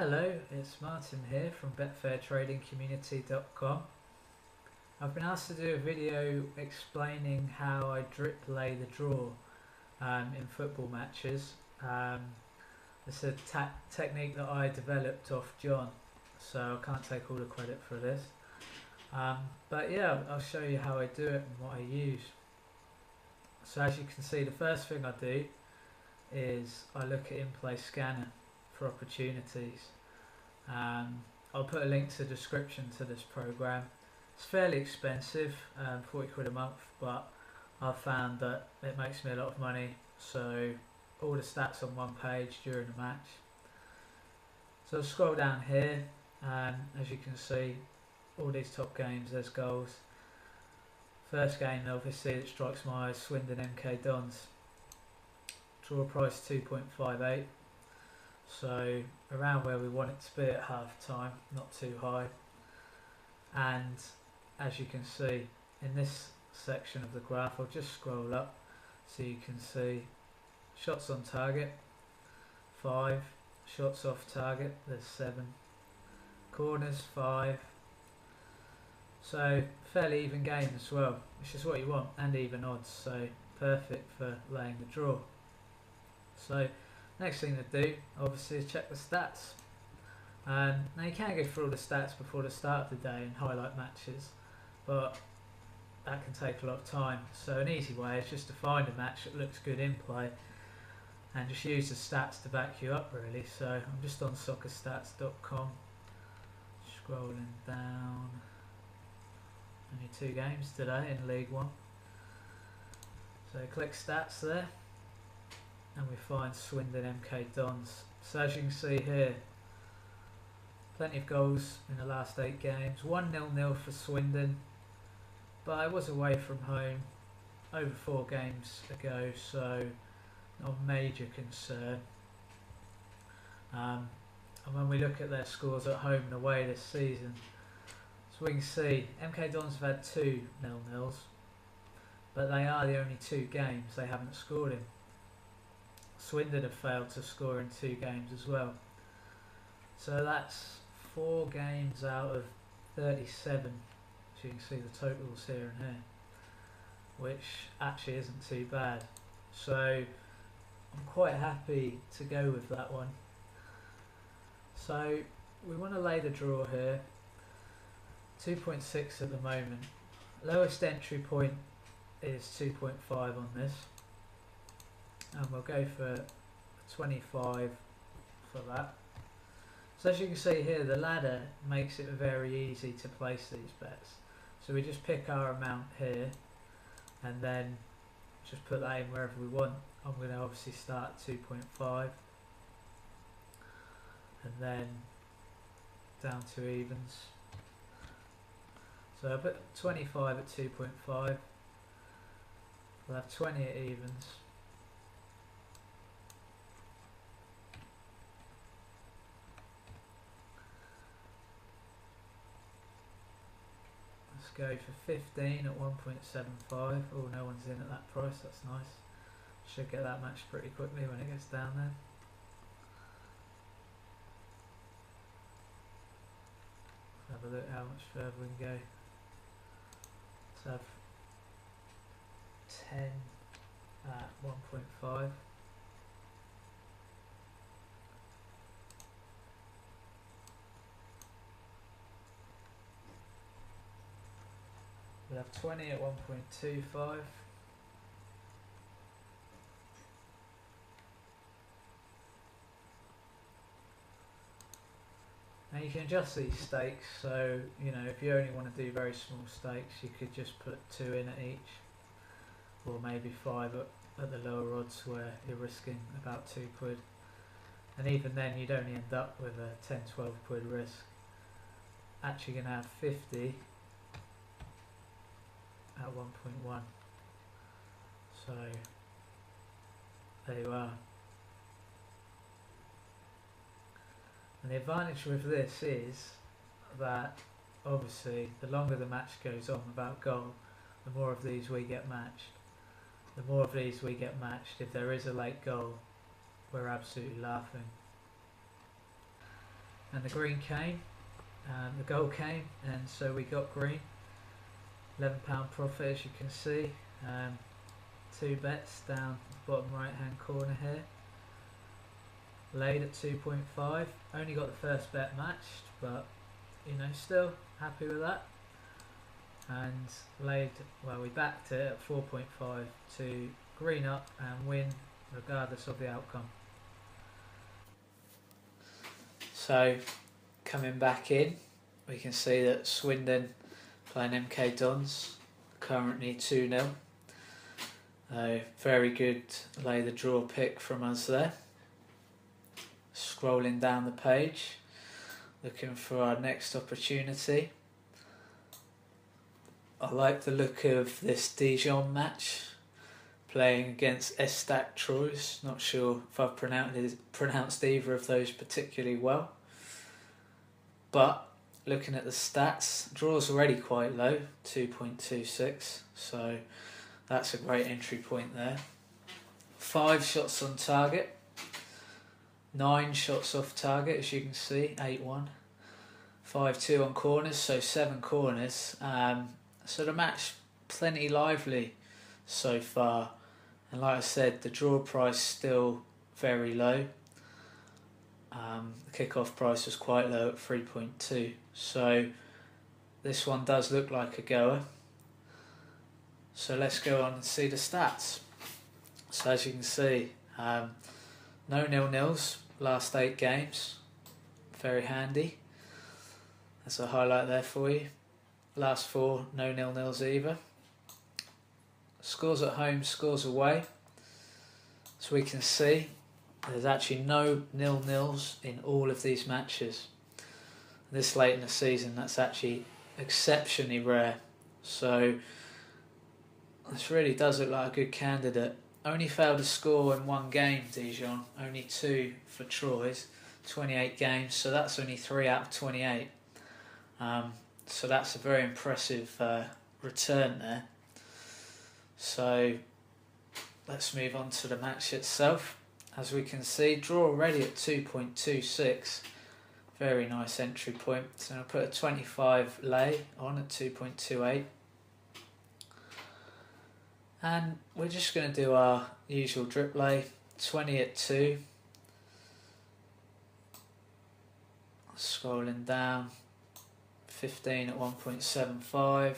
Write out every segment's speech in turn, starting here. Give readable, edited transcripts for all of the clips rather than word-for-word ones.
Hello, it's Martin here from betfairtradingcommunity.com. I've been asked to do a video explaining how I drip lay the draw in football matches. It's a technique that I developed off John, so I can't take all the credit for this. But yeah, I'll show you how I do it and what I use. So as you can see, the first thing I do is I look at in-play scanner for opportunities. I'll put a link to the description to this program. It's fairly expensive, 40 quid a month, but I've found that it makes me a lot of money, so all the stats on one page during the match. So I'll scroll down here, and as you can see, all these top games, there's goals. First game obviously that strikes my eye, Swindon MK Dons. Draw price 2.58, so around where we want it to be at half time, not too high. And as you can see in this section of the graph, I'll just scroll up so you can see shots on target 5, shots off target there's 7, corners 5, so fairly even game as well, which is what you want, and even odds, so perfect for laying the draw. So next thing to do obviously is check the stats. Now you can go through all the stats before the start of the day and highlight matches, but that can take a lot of time. So an easy way is just to find a match that looks good in play and just use the stats to back you up really. So I'm just on soccerstats.com, scrolling down, only 2 games today in League One. So click stats there and we find Swindon MK Dons. So as you can see here, plenty of goals in the last 8 games. 1-0 for Swindon, but I was away from home over 4 games ago, so not a major concern. And when we look at their scores at home and away this season, so we can see MK Dons have had 2 0-0s, but they are the only 2 games they haven't scored in. Swindon have failed to score in 2 games as well. So that's 4 games out of 37, as you can see the totals here and here, which actually isn't too bad. So I'm quite happy to go with that one. So we want to lay the draw here, 2.6 at the moment. Lowest entry point is 2.5 on this, and we'll go for 25 for that. So as you can see here, the ladder makes it very easy to place these bets. So we just pick our amount here and then just put that in wherever we want. I'm going to obviously start at 2.5 and then down to evens. So I put 25 at 2.5, we'll have 20 at evens. Go for 15 at 1.75. Oh, no one's in at that price, that's nice. Should get that match pretty quickly when it gets down there. Let's have a look how much further we can go. Let's have 10 at 1.5. We'll have 20 at 1.25. Now you can adjust these stakes, so you know, if you only want to do very small stakes, you could just put 2 in at each, or maybe 5 at the lower odds where you're risking about 2 quid. And even then you'd only end up with a 10-12 quid risk. Actually going to have 50 at 1.1, so there you are. And the advantage with this is that obviously the longer the match goes on without goal, the more of these we get matched. The more of these we get matched, if there is a late goal, we're absolutely laughing. and the green came, the goal came, and so we got green. £11 profit, as you can see. 2 bets down the bottom right hand corner here. Laid at 2.5. Only got the first bet matched, but you know, still happy with that. And laid, well, we backed it at 4.5 to green up and win regardless of the outcome. So coming back in, we can see that Swindon playing MK Dons, currently 2-0. Very good lay the draw pick from us there. Scrolling down the page, looking for our next opportunity. I like the look of this Dijon match, playing against Estac Troyes. Not sure if I've pronounced either of those particularly well. But looking at the stats, draw's already quite low, 2.26, so that's a great entry point there. 5 shots on target, 9 shots off target, as you can see, 8-1. 5-2 on corners, so 7 corners. So the match plenty lively so far, and like I said, the draw price still very low. The kick-off price was quite low at 3.2, so this one does look like a goer. So let's go on and see the stats. So as you can see, no 0-0s last 8 games, very handy. That's a highlight there for you. Last 4, no 0-0s either. Scores at home, scores away. So we can see there's actually no 0-0s in all of these matches. This late in the season, that's actually exceptionally rare. So this really does look like a good candidate. Only failed to score in 1 game, Dijon. Only 2 for Troyes. 28 games, so that's only 3 out of 28. So that's a very impressive return there. So let's move on to the match itself. As we can see, draw already at 2.26. Very nice entry point. So I'll put a 25 lay on at 2.28. And we're just going to do our usual drip lay, 20 at 2. Scrolling down, 15 at 1.75.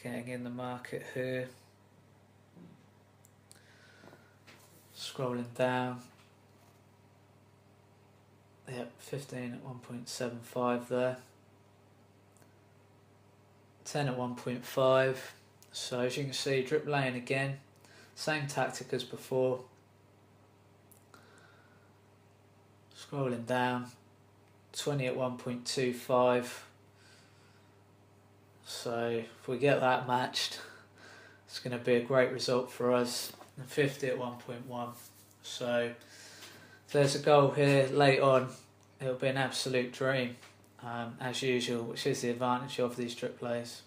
Getting in the market here. Scrolling down. Yep, 15 at 1.75 there. 10 at 1.5. So as you can see, drip laying again. Same tactic as before. Scrolling down. 20 at 1.25. So if we get that matched, it's going to be a great result for us. And 50 at 1.1. So if there's a goal here late on, it'll be an absolute dream, as usual, which is the advantage of these drip plays.